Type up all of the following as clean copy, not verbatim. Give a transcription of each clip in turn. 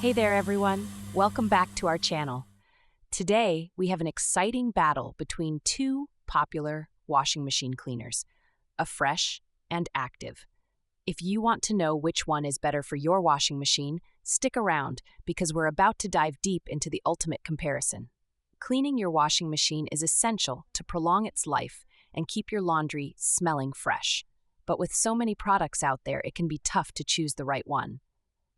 Hey there, everyone. Welcome back to our channel. Today, we have an exciting battle between two popular washing machine cleaners, Affresh and Active. If you want to know which one is better for your washing machine, stick around because we're about to dive deep into the ultimate comparison. Cleaning your washing machine is essential to prolong its life and keep your laundry smelling fresh. But with so many products out there, it can be tough to choose the right one.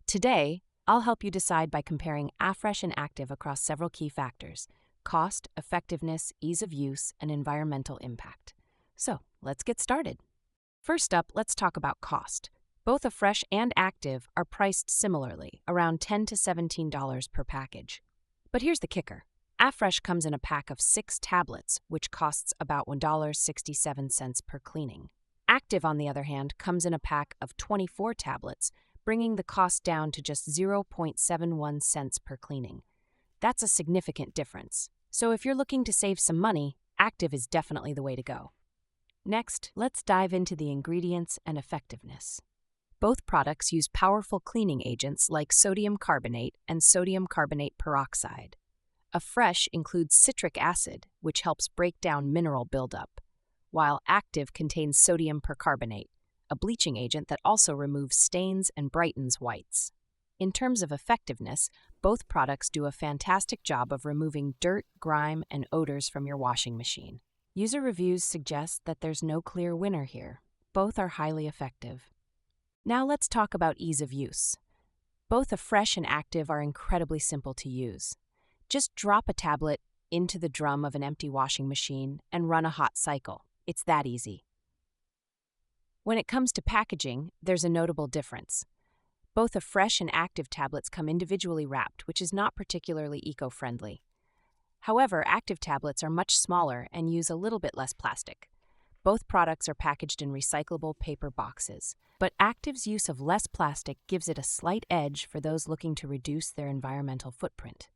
Today, I'll help you decide by comparing Affresh and Active across several key factors: cost, effectiveness, ease of use, and environmental impact. So, let's get started. First up, let's talk about cost. Both Affresh and Active are priced similarly, around $10 to $17 per package. But here's the kicker. Affresh comes in a pack of 6 tablets, which costs about $1.67 per cleaning. Active, on the other hand, comes in a pack of 24 tablets, bringing the cost down to just 0.71 cents per cleaning. That's a significant difference. So if you're looking to save some money, Active is definitely the way to go. Next, let's dive into the ingredients and effectiveness. Both products use powerful cleaning agents like sodium carbonate and sodium carbonate peroxide. Affresh includes citric acid, which helps break down mineral buildup, while Active contains sodium percarbonate, a bleaching agent that also removes stains and brightens whites. In terms of effectiveness, both products do a fantastic job of removing dirt, grime, and odors from your washing machine. User reviews suggest that there's no clear winner here. Both are highly effective. Now let's talk about ease of use. Both Affresh and Active are incredibly simple to use. Just drop a tablet into the drum of an empty washing machine and run a hot cycle. It's that easy. When it comes to packaging, there's a notable difference. Both Affresh and Active tablets come individually wrapped, which is not particularly eco-friendly. However, Active tablets are much smaller and use a little bit less plastic. Both products are packaged in recyclable paper boxes, but Active's use of less plastic gives it a slight edge for those looking to reduce their environmental footprint.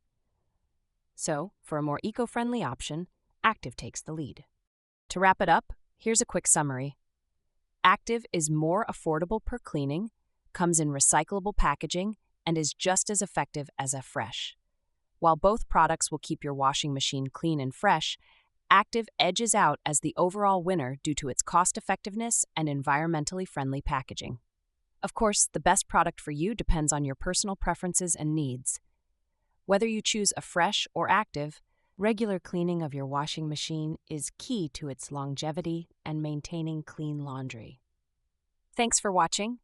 So, for a more eco-friendly option, Active takes the lead. To wrap it up, here's a quick summary. Active is more affordable per cleaning, comes in recyclable packaging, and is just as effective as Affresh. While both products will keep your washing machine clean and fresh, Active edges out as the overall winner due to its cost-effectiveness and environmentally friendly packaging. Of course, the best product for you depends on your personal preferences and needs. Whether you choose Affresh or Active, regular cleaning of your washing machine is key to its longevity and maintaining clean laundry. Thanks for watching.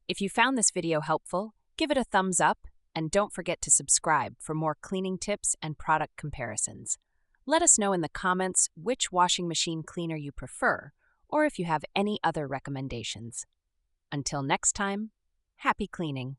If you found this video helpful, give it a thumbs up and don't forget to subscribe for more cleaning tips and product comparisons. Let us know in the comments which washing machine cleaner you prefer or if you have any other recommendations. Until next time, happy cleaning.